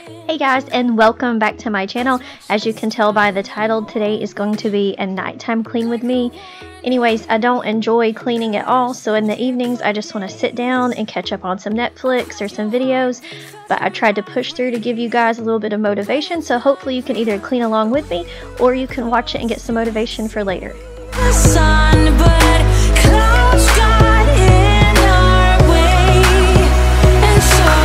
Hey guys, and welcome back to my channel. As you can tell by the title, today is going to be a nighttime clean with me. Anyways, I don't enjoy cleaning at all, so in the evenings I just want to sit down and catch up on some Netflix or some videos. But I tried to push through to give you guys a little bit of motivation, so hopefully you can either clean along with me or you can watch it and get some motivation for later. The sun, but clouds got in our way, and so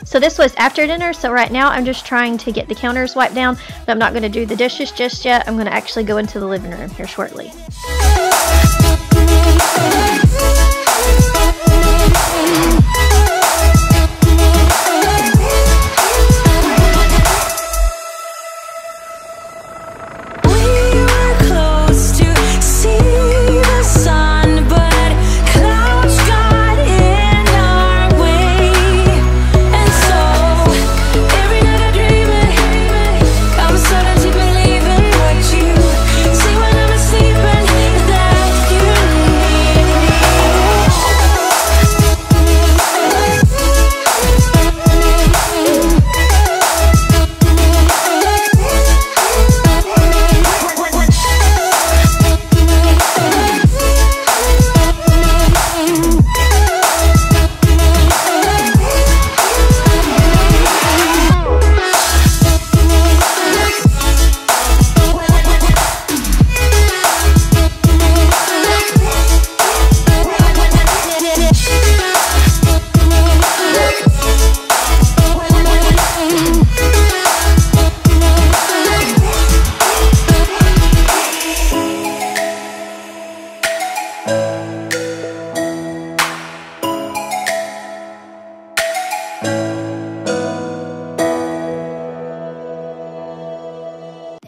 So this was after dinner, so right now I'm just trying to get the counters wiped down, but I'm not going to do the dishes just yet. I'm going to actually go into the living room here shortly.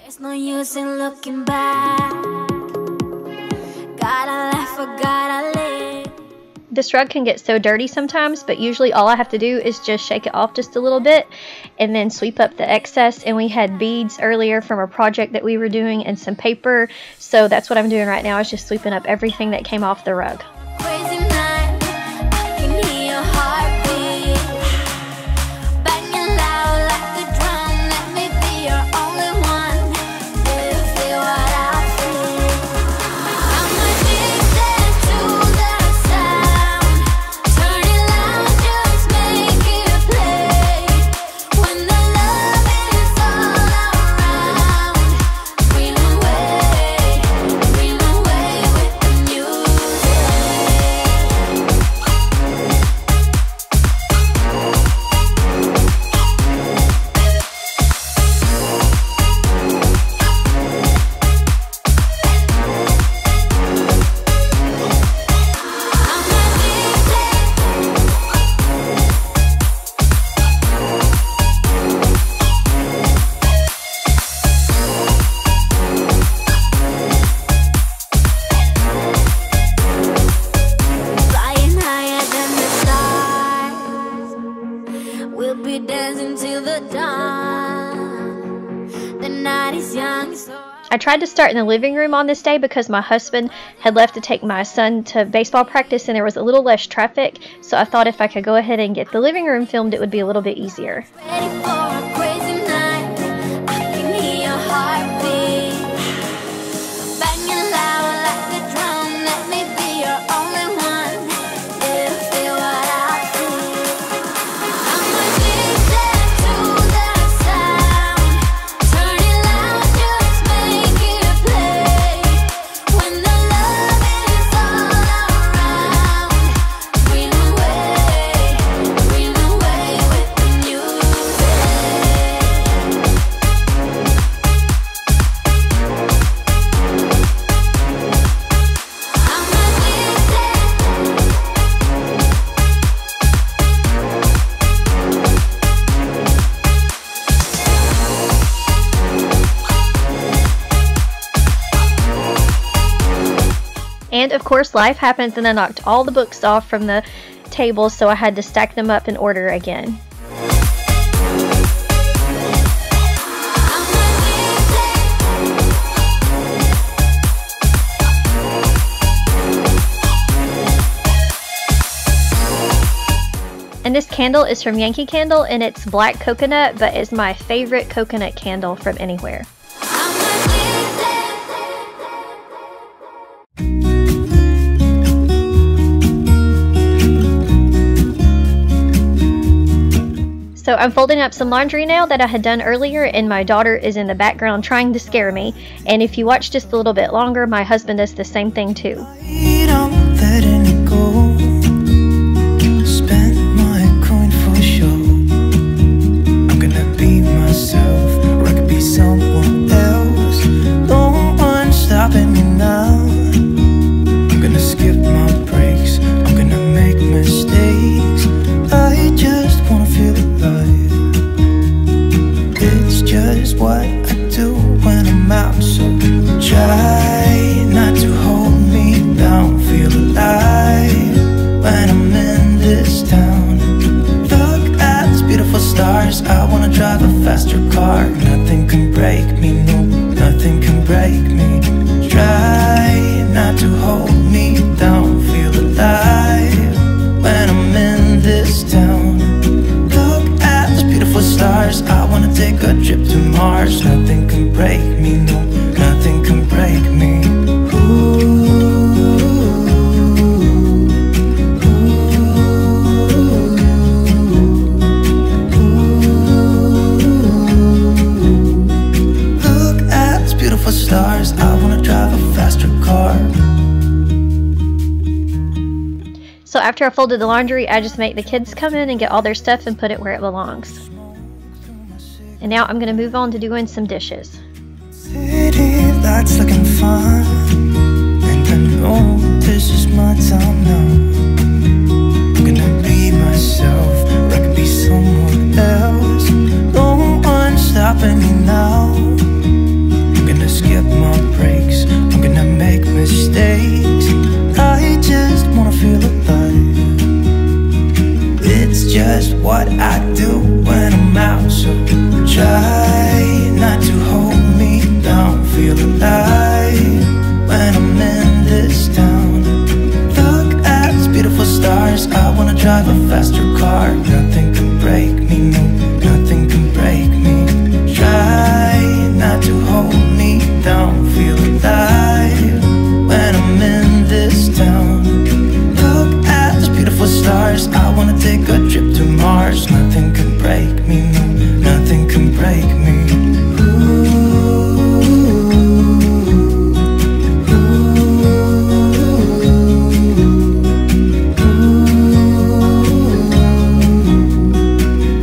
there's no use in looking back. Gotta laugh or gotta live. This rug can get so dirty sometimes, but usually all I have to do is just shake it off just a little bit and then sweep up the excess. And we had beads earlier from a project that we were doing and some paper, so that's what I'm doing right now, is just sweeping up everything that came off the rug. Crazy night, I can hear your heartbeat banging loud like a drum. Let me be your only one. Do you feel what I feel? I'm addicted to the sound. Turn it loud, just make it play. When the love is all around, reel away with the music. Flying higher than the stars, we'll be dancing till the dawn. The night is young, so I tried to start in the living room on this day because my husband had left to take my son to baseball practice and there was a little less traffic, so I thought if I could go ahead and get the living room filmed, it would be a little bit easier. ready for a crazy night. I can hear your heartbeat banging loud like a drum. Let me be your only one. Do you feel what I feel? I'm addicted to the sound. Turn it loud, just make it play. When the love is all around, reel away with the music. And of course life happens and I knocked all the books off from the table, so I had to stack them up in order again. And this candle is from Yankee Candle and it's black coconut, but it's my favorite coconut candle from anywhere. So I'm folding up some laundry now that I had done earlier, and my daughter is in the background trying to scare me. And if you watch just a little bit longer, my husband does the same thing too. What I do when I'm out, so try not to hold me down. Feel alive when I'm in this town. Look at these beautiful stars. I wanna drive a faster car. Nothing can break me, no, nothing can break me. Try not to hold me down. Feel alive when I'm in this town. Look at these beautiful stars. I wanna take a trip to Mars. Nothing can break me, no, nothing can break me. Look at these beautiful stars. I wanna drive a faster car. So after I folded the laundry, I just make the kids come in and get all their stuff and put it where it belongs. And now I'm going to move on to doing some dishes. City lights looking fun, and I know this is my time now. I'm gonna be myself, or I could be someone else. No one's stopping me now. I'm gonna skip my breaks, I'm gonna make mistakes. I just wanna feel alive. It's just what I do when I'm out, so try not to hold me down. Feel alive when I'm in this town. Look at these beautiful stars. I wanna drive a faster car. Nothing can break me, no, nothing can break me. Try not to hold me down. Feel alive when I'm in this town. Look at these beautiful stars. I wanna take a trip to Mars. Nothing can break me, no, nothing can break me.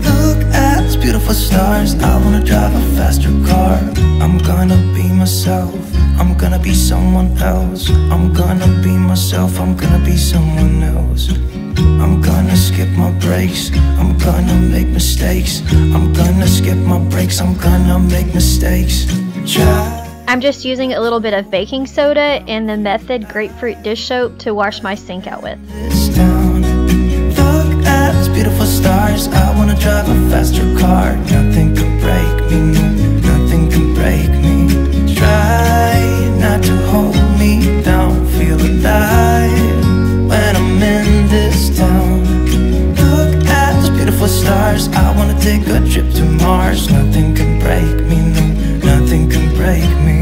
Look at these beautiful stars. I wanna drive a faster car. I'm gonna be myself. I'm gonna be someone else. I'm gonna be myself. I'm gonna be someone else. I'm gonna skip my breaks. I'm gonna make mistakes. I'm gonna skip my breaks. I'm gonna make mistakes. I'm just using a little bit of baking soda and the Method grapefruit dish soap to wash my sink out with. This town. Look at these beautiful stars. I wanna drive a faster car. Nothing can break me, no, nothing can break me. Try not to hold me down. Feel alive when I'm in this town. Look at these beautiful stars. I wanna take a trip to Mars. Nothing can break me, no, nothing can break me.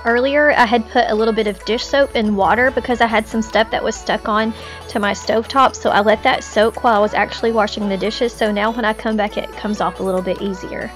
Earlier I had put a little bit of dish soap in water because I had some stuff that was stuck on to my stovetop, so I let that soak while I was actually washing the dishes, so now when I come back it comes off a little bit easier.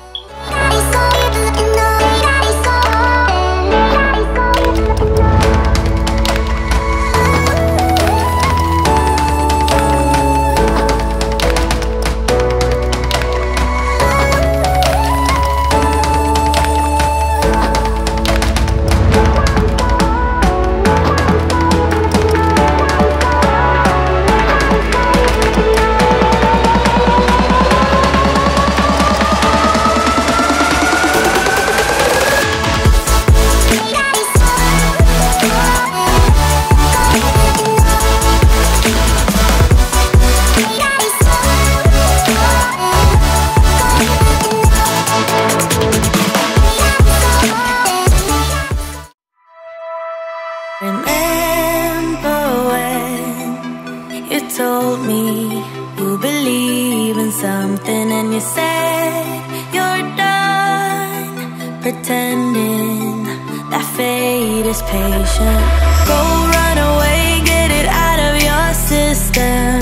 told me you believe in something, and you said you're done pretending that fate is patient. Go run away, get it out of your system.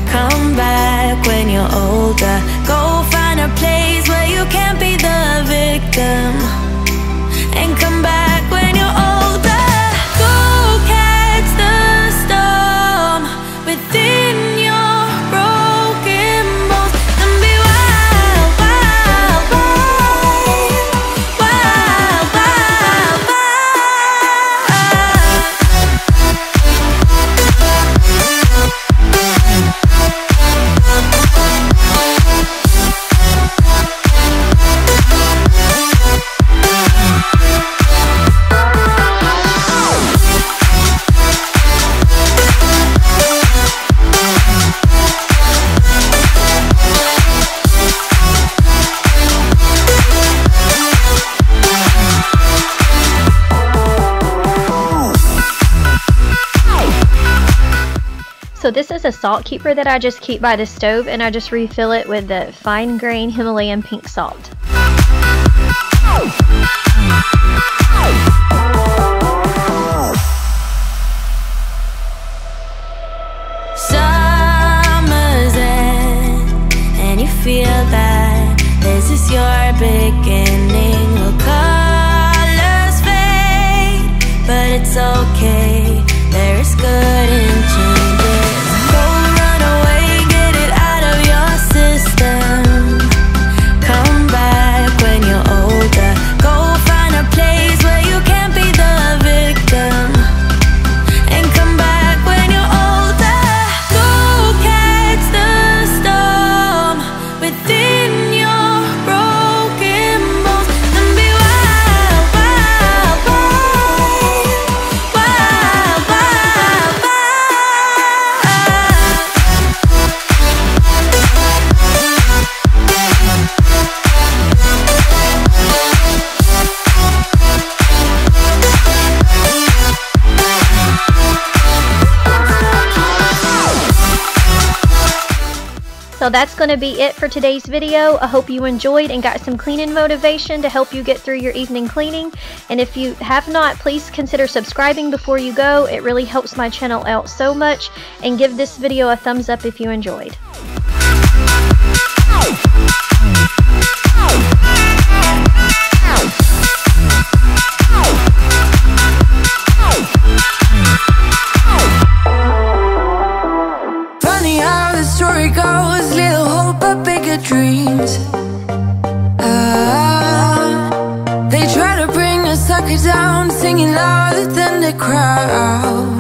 Come back when you're older. Go find a place where you can't be the victim, and come back when you're older. Go catch the storm within your broken bones, and be wild, wild, wild, wild, wild, wild. So this is a salt keeper that I just keep by the stove, and I just refill it with the fine grain Himalayan pink salt. Summer's end, and you feel that this is your beginning. Well, colors fade, but it's okay. There is good in changes. Go run away, get it out of your system. Come back when you're older. Go find a place where you can't be the victim, and come back when you're older. Go catch the storm within your broken bones, and be wild, wild, wild, wild, wild, wild. So that's going to be it for today's video. I hope you enjoyed and got some cleaning motivation to help you get through your evening cleaning. And if you have not, please consider subscribing before you go. It really helps my channel out so much. And give this video a thumbs up if you enjoyed. Funny how the story goes, little hope but bigger dreams. They try to bring a sucker down, singing louder than the crowd.